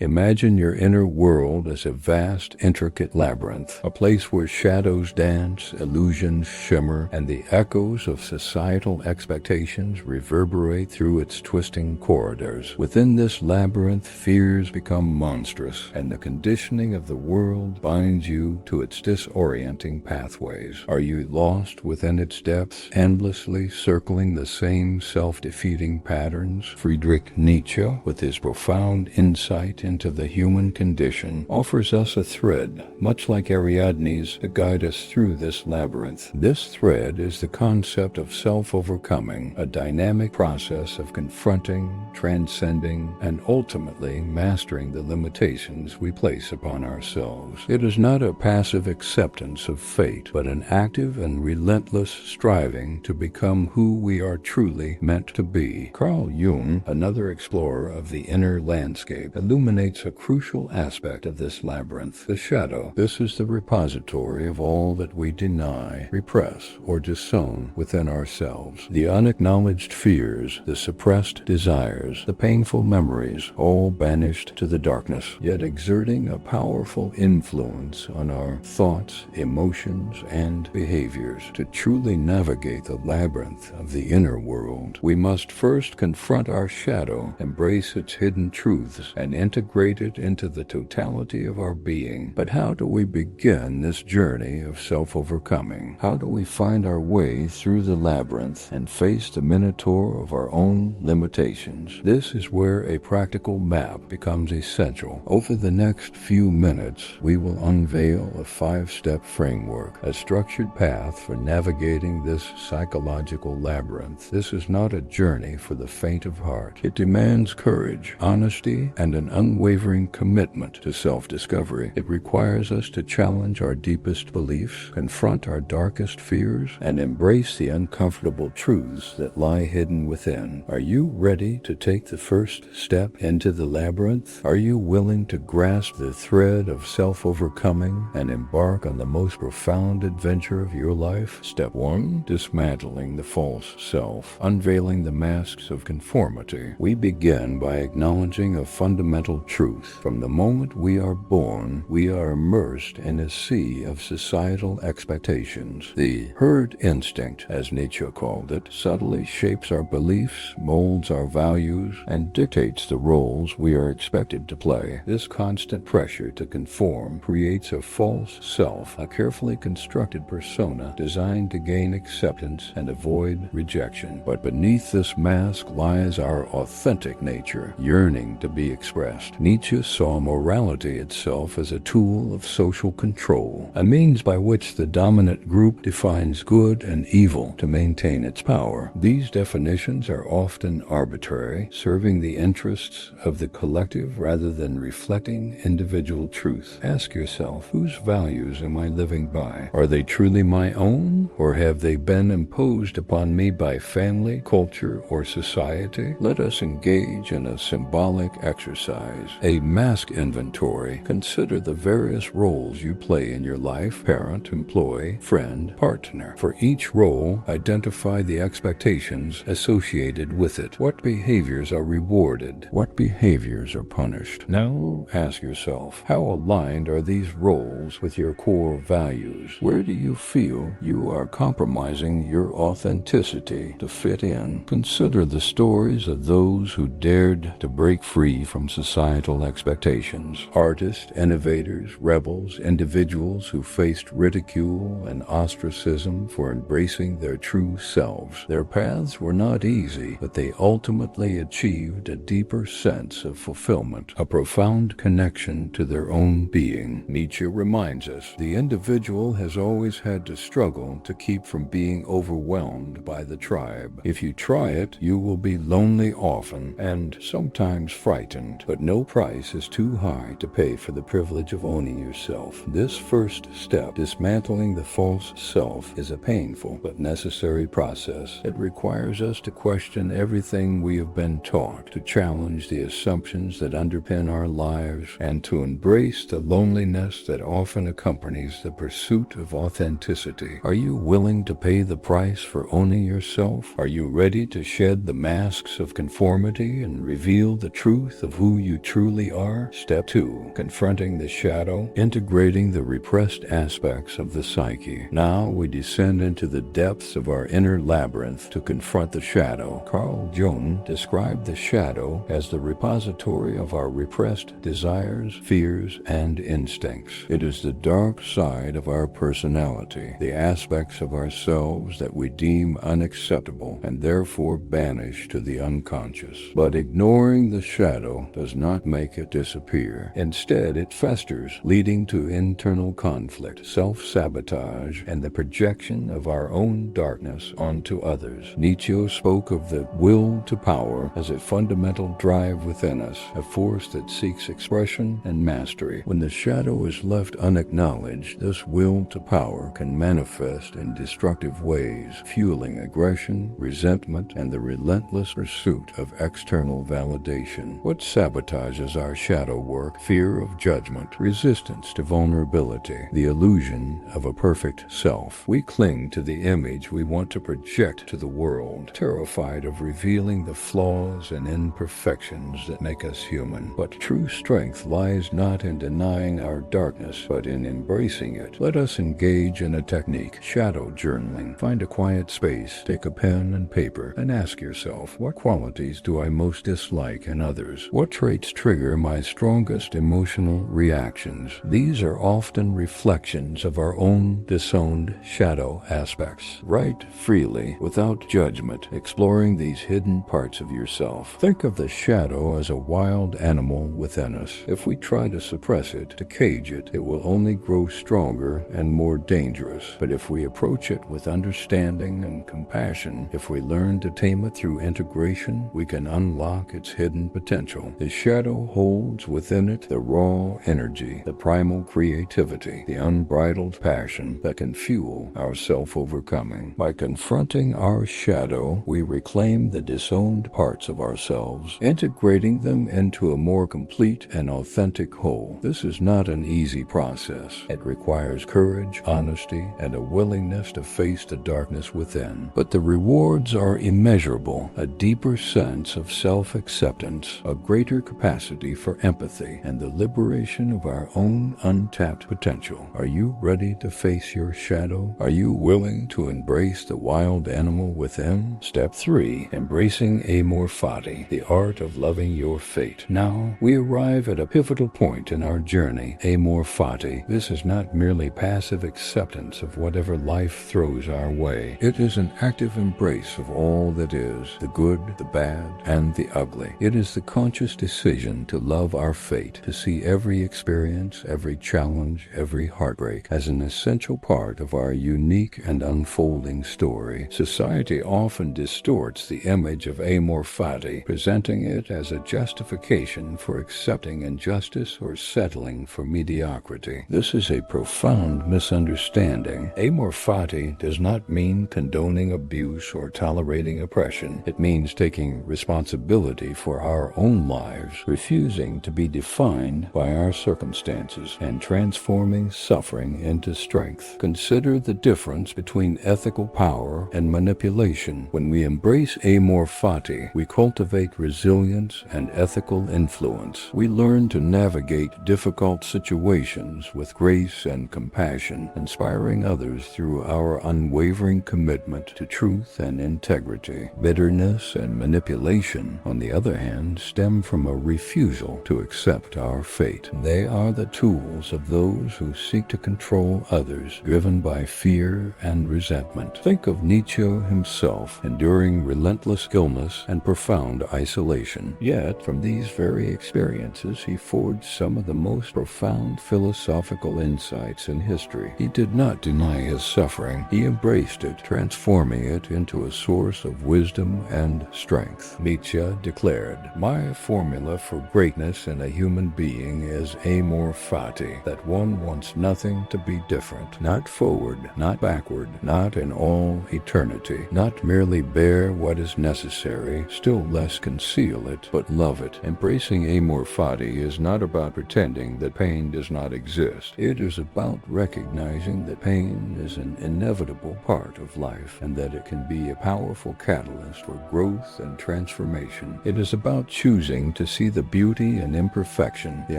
Imagine your inner world as a vast, intricate labyrinth, a place where shadows dance, illusions shimmer, and the echoes of societal expectations reverberate through its twisting corridors. Within this labyrinth, fears become monstrous, and the conditioning of the world binds you to its disorienting pathways. Are you lost within its depths, endlessly circling the same self-defeating patterns? Friedrich Nietzsche, with his profound insight into the human condition, offers us a thread, much like Ariadne's, to guide us through this labyrinth. This thread is the concept of self-overcoming, a dynamic process of confronting, transcending, and ultimately mastering the limitations we place upon ourselves. It is not a passive acceptance of fate, but an active and relentless striving to become who we are truly meant to be. Carl Jung, another explorer of the inner landscape, illuminates a crucial aspect of this labyrinth, the shadow. This is the repository of all that we deny, repress, or disown within ourselves. The unacknowledged fears, the suppressed desires, the painful memories, all banished to the darkness, yet exerting a powerful influence on our thoughts, emotions, and behaviors. To truly navigate the labyrinth of the inner world, we must first confront our shadow, embrace its hidden truths, and integrate it into the totality of our being. But how do we begin this journey of self-overcoming? How do we find our way through the labyrinth and face the minotaur of our own limitations? This is where a practical map becomes essential. Over the next few minutes, we will unveil a 5-step framework, a structured path for navigating this psychological labyrinth. This is not a journey for the faint of heart. It demands courage, honesty, and an unwavering commitment to self-discovery. It requires us to challenge our deepest beliefs, confront our darkest fears, and embrace the uncomfortable truths that lie hidden within. Are you ready to take the first step into the labyrinth? Are you willing to grasp the thread of self-overcoming and embark on the most profound adventure of your life? Step 1. Dismantling the false self, unveiling the masks of conformity. We begin by acknowledging a fundamental truth. From the moment we are born, we are immersed in a sea of societal expectations. The herd instinct, as Nietzsche called it, subtly shapes our beliefs, molds our values, and dictates the roles we are expected to play. This constant pressure to conform creates a false self, a carefully constructed persona designed to gain acceptance and avoid rejection. But beneath this mask lies our authentic nature, yearning to be expressed. Nietzsche saw morality itself as a tool of social control, a means by which the dominant group defines good and evil to maintain its power. These definitions are often arbitrary, serving the interests of the collective rather than reflecting individual truth. Ask yourself, whose values am I living by? Are they truly my own, or have they been imposed upon me by family, culture, or society? Let us engage in a symbolic exercise, a mask inventory. Consider the various roles you play in your life: parent, employee, friend, partner. For each role, identify the expectations associated with it. What behaviors are rewarded? What behaviors are punished? Now ask yourself, how aligned are these roles with your core values? Where do you feel you are compromising your authenticity to fit in? Consider the stories of those who dared to break free from societal expectations. Artists, innovators, rebels, individuals who faced ridicule and ostracism for embracing their true selves. Their paths were not easy, but they ultimately achieved a deeper sense of fulfillment, a profound connection to their own being. Nietzsche reminds us, the individual has always had to struggle to keep from being overwhelmed by the tribe. If you try it, you will be lonely often and sometimes frightened, but no price is too high to pay for the privilege of owning yourself. This first step, dismantling the false self, is a painful but necessary process. It requires us to question everything we have been taught, to challenge the assumptions that underpin our lives, and to embrace the loneliness that often accompanies the pursuit of authenticity. Are you willing to pay the price for owning yourself? Are you ready to shed the masks of conformity and reveal the truth of who you truly are? Step 2. Confronting the shadow, integrating the repressed aspects of the psyche. Now we descend into the depths of our inner labyrinth to confront the shadow. Carl Jung described the shadow as the repository of our repressed desires, fears, and instincts. It is the dark side of our personality, the aspects of ourselves that we deem unacceptable and therefore banish to the unconscious. But ignoring the shadow does not make it disappear. Instead, it festers, leading to internal conflict, self-sabotage, and the projection of our own darkness onto others. Nietzsche spoke of the will to power as a fundamental drive within us, a force that seeks expression and mastery. When the shadow is left unacknowledged, this will to power can manifest in destructive ways, fueling aggression, resentment, and the relentless pursuit of external validation. What sabotages our shadow work? Fear of judgment, resistance to vulnerability, the illusion of a perfect self. We cling to the image we want to project to the world, terrified of revealing the flaws and imperfections that make us human. But true strength lies not in denying our darkness, but in embracing it. Let us engage in a technique, shadow journaling. Find a quiet space, take a pen and paper, and ask yourself, what qualities do I most dislike in others? What traits trigger my strongest emotional reactions? These are often reflections of our own disowned shadow aspects. Write freely, without judgment, exploring these hidden parts of yourself. Think of the shadow as a wild animal within us. If we try to suppress it, to cage it, it will only grow stronger and more dangerous. But if we approach it with understanding and compassion, if we learn to tame it through integration, we can unlock its hidden potential. The shadow holds within it the raw energy, the primal creativity, the unbridled passion that can fuel our self-overcoming. By confronting our shadow, we reclaim the disowned parts of ourselves, integrating them into a more complete and authentic whole. This is not an easy process. It requires courage, honesty, and a willingness to face the darkness within. But the rewards are immeasurable: a deeper sense of self-acceptance, a greater capacity for empathy, and the liberation of our own untapped potential. Are you ready to face your shadow? Are you willing to embrace the wild animal within? Step 3. Embracing Amor Fati, the art of loving your fate. Now, we arrive at a pivotal point in our journey. Amor Fati. This is not merely passive acceptance of whatever life throws our way. It is an active embrace of all that is, the good, the bad, and the ugly. It is the conscious decision to love our fate, to see every experience, every challenge, every heartbreak as an essential part of our unique and unfolding story. Society often distorts the image of Amor Fati, presenting it as a justification for accepting injustice or settling for mediocrity. This is a profound misunderstanding. Amor Fati does not mean condoning abuse or tolerating oppression. It means taking responsibility for our own lives, refusing to be defined by our circumstances, and transforming suffering into strength. Consider the difference between ethical power and manipulation. When we embrace Amor Fati, we cultivate resilience and ethical influence. We learn to navigate difficult situations with grace and compassion, inspiring others through our unwavering commitment to truth and integrity. Bitterness and manipulation, on the other hand, stem from a refusal to accept our fate. They are the tools of those who seek to control others, driven by fear and resentment. Think of Nietzsche himself, enduring relentless illness and profound isolation. Yet, from these very experiences, he forged some of the most profound philosophical insights in history. He did not deny his suffering. He embraced it, transforming it into a source of wisdom and strength. Nietzsche declared, "My formula for greatness in a human being is Amor Fati, that one wants nothing to be different, not forward, not backward, not in all eternity, not merely bear what is necessary, still less conceal it, but love it." Embracing Amor Fati is not about pretending that pain does not exist. It is about recognizing that pain is an inevitable part of life, and that it can be a powerful catalyst for growth and transformation. It is about choosing to see the beauty in imperfection, the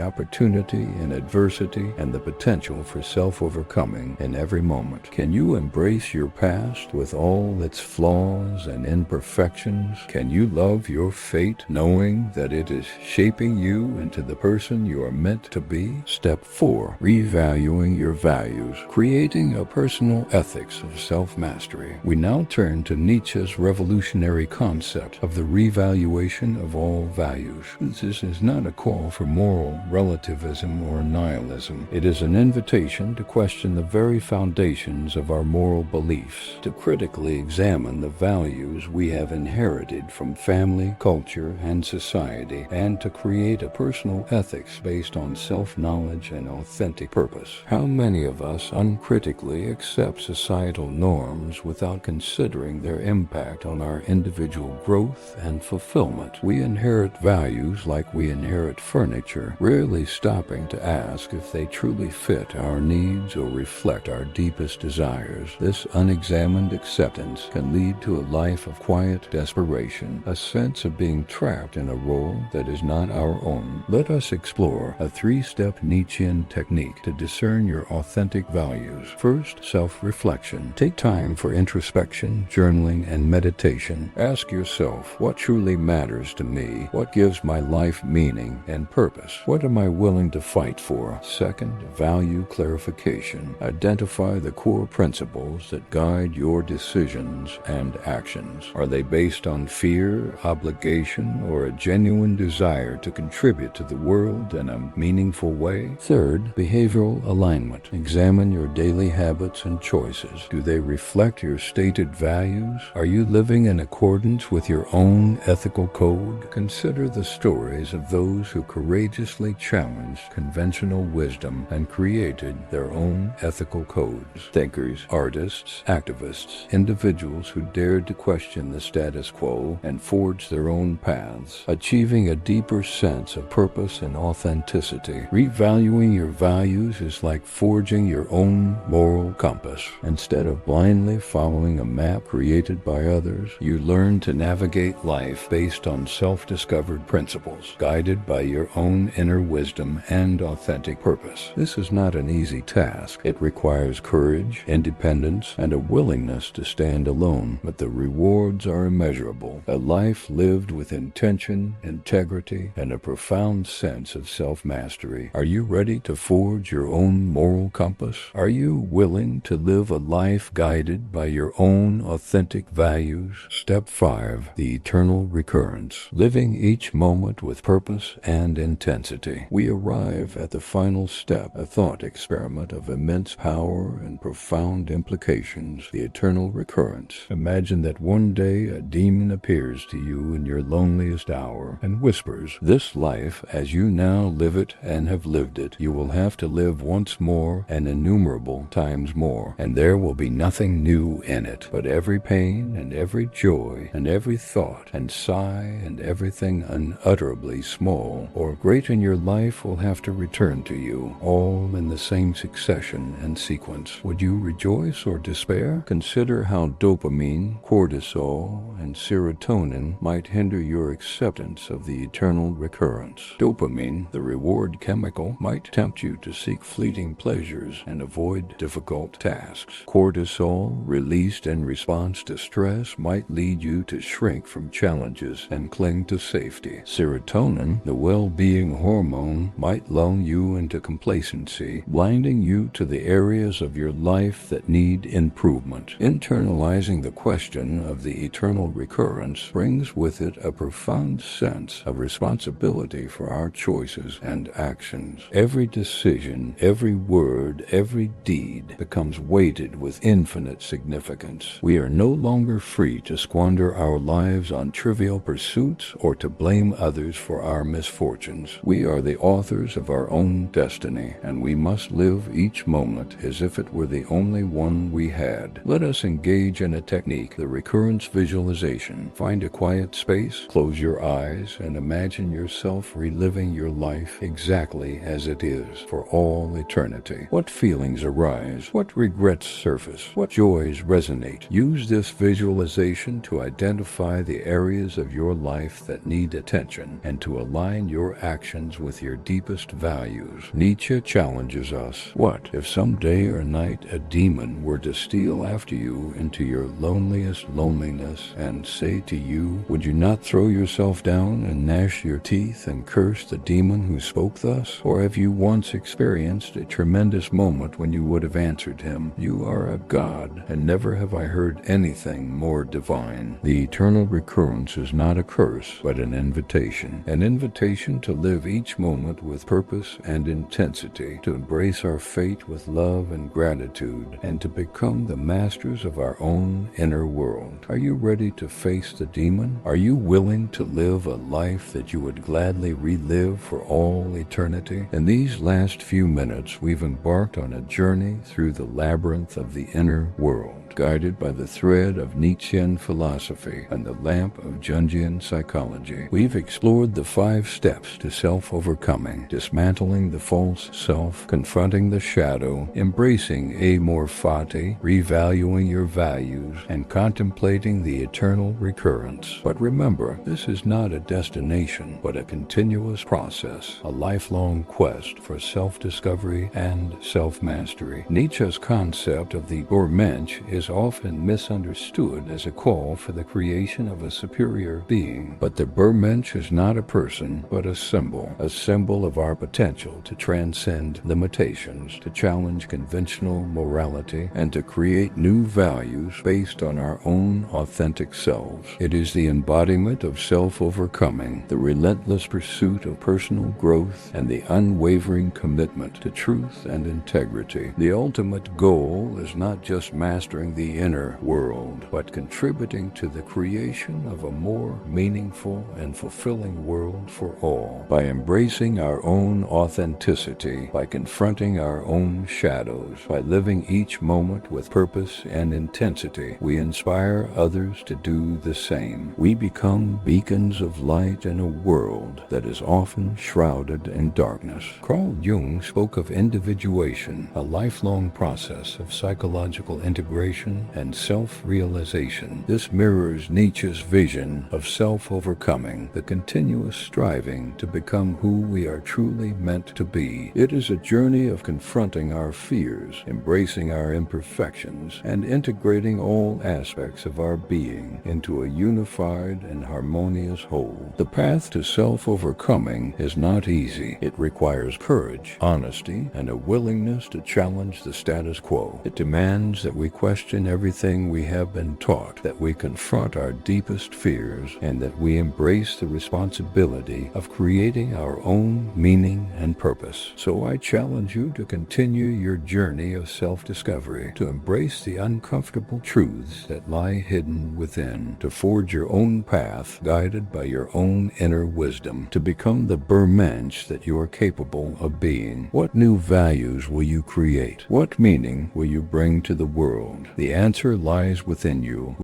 opportunity in adversity, and the potential for self-overcoming in every moment. Can you embrace your past with all its flaws and imperfections? Can you love your fate knowing that it is shaping you into the person you are meant to be? Step 4. Revaluing your values. Creating a personal ethics of self-mastery. We now turn to Nietzsche's revolutionary concept of the revaluation of all values. This is not a call for moral relativism or nihilism. It is an invitation to question the very foundations of our moral beliefs, to critically examine the values we have inherited from family, culture, and society, and to create a personal ethics based on self-knowledge and authentic purpose. How many of us uncritically accept societal norms without considering their impact on our individual growth and fulfillment? We inherit values like we inherit furniture, rarely stopping to ask if they truly fit our needs or reflect our deepest desires. This unexamined acceptance can lead to a life of quiet desperation, a sense of being trapped in a role that is not our own. Let us explore a 3-step Nietzschean technique to discern your authentic values. First, self-reflection. Take time for introspection, journaling, and meditation. Ask yourself, what truly matters to me? What gives my life meaning and purpose? What am I willing to fight for? Second, value clarification. Identify the core principles that guide your decisions and actions. Are they based on fear, obligation, or a genuine desire to contribute to the world in a meaningful way? Third, behavioral alignment. Examine your daily habits and choices. Do they reflect your stated values? Are you living in accordance with your own ethical code? Consider the stories of those who courageously challenged conventional wisdom and created their own ethical codes. Thinkers, artists, activists, individuals who dared to question the status quo and forge their own paths, achieving a deeper sense of purpose and authenticity. Revaluing your values is like forging your own moral compass. Instead of blindly following a map created by others, you learn to navigate life based on self-discovered principles, guided by your own inner wisdom and authentic purpose. This is not an easy task. It requires courage, independence, and a willingness to stand alone, but the rewards are immeasurable. A life lived with intention, integrity, and a profound sense of self-mastery. Are you ready to forge your own moral compass? Are you willing to live a life guided by your own authentic values? Step 5. The eternal recurrence. Living each moment with purpose and intensity. We arrive at the final step, a thought experiment of immense power and profound implications, the eternal recurrence. Imagine that one day a demon appears to you in your loneliest hour and whispers, "This life, as you now live it and have lived it, you will have to live once more and innumerable times more, and there will be nothing new in it, but every pain and every joy and every thought and sigh and everything unutterably small or great in your life will have to return to you, all in the same succession and sequence." Would you rejoice or despair? Consider how dopamine, cortisol, and serotonin might hinder your acceptance of the eternal recurrence. Dopamine, the reward chemical, might tempt you to seek fleeting pleasures and avoid difficult tasks. Cortisol, released in response to stress, might lead you to shrink from challenges and cling to safety. Serotonin, the well-being hormone, might lull you into complacency, blinding you to the areas of your life that need improvement. Internalizing the question of the eternal recurrence brings with it a profound sense of responsibility for our choices and actions. Every decision, every word, every deed becomes weighted with infinite significance. We are no longer free to squander our lives on trivial pursuits or to blame others for our misfortunes. We are the authors of our own destiny, and we must live each moment as if it were the only one we had. Let us engage in a technique, the recurrence visualization. Find a quiet space, close your eyes, and imagine yourself reliving your life exactly as it is for all eternity. What feelings arise? What regrets surface? What joys resonate? Use this visualization to identify the areas of your life that need attention and to align your actions with your deepest values. Nietzsche challenges us. What if someday or night a demon were to steal after you into your loneliest loneliness and say to you, would you not throw yourself down and gnash your teeth and curse the demon who spoke thus? Or have you once experienced a tremendous moment when you would have answered him, you are a god, and never have I heard anything more divine. The eternal recurrence is not a curse, but an invitation to live each moment with purpose and intensity, to embrace our fate with love and gratitude, and to become the masters of our own inner world. Are you ready to face the demon? Are you willing to live a life that you would gladly relive for all eternity? In these last few minutes, we've embarked on a journey through the labyrinth of the inner world, guided by the thread of Nietzschean philosophy and the lamp of Jungian psychology. We've explored the 5 steps to self-overcoming, dismantling the false self, confronting the shadow, embracing Amor Fati, revaluing your values, and contemplating the eternal recurrence. But remember, this is not a destination, but a continuous process, a lifelong quest for self-discovery and self-mastery. Nietzsche's concept of the Urmensch is often misunderstood as a call for the creation of a superior being. But the Urmensch is not a person, but a symbol of our potential to transcend limitations, to challenge conventional morality, and to create new values based on our own authentic selves. It is the embodiment of self-overcoming, the relentless pursuit of personal growth, and the unwavering commitment to truth and integrity. The ultimate goal is not just mastering the inner world, but contributing to the creation of a more meaningful and fulfilling world for all. By embracing our own authenticity, by confronting our own shadows, by living each moment with purpose and intensity, we inspire others to do the same. We become beacons of light in a world that is often shrouded in darkness. Carl Jung spoke of individuation, a lifelong process of psychological integration and self-realization. This mirrors Nietzsche's vision of self-overcoming, the continuous striving to become who we are truly meant to be. It is a journey of confronting our fears, embracing our imperfections, and integrating all aspects of our being into a unified and harmonious whole. The path to self-overcoming is not easy. It requires courage, honesty, and a willingness to challenge the status quo. It demands that we question everything we have been taught, that we confront our deepest fears, and that we embrace the responsibility of creating our own meaning and purpose. So I challenge you to continue your journey of self-discovery, to embrace the uncomfortable truths that lie hidden within, to forge your own path guided by your own inner wisdom, to become the Urmensch that you are capable of being. What new values will you create? What meaning will you bring to the world? The answer lies within you.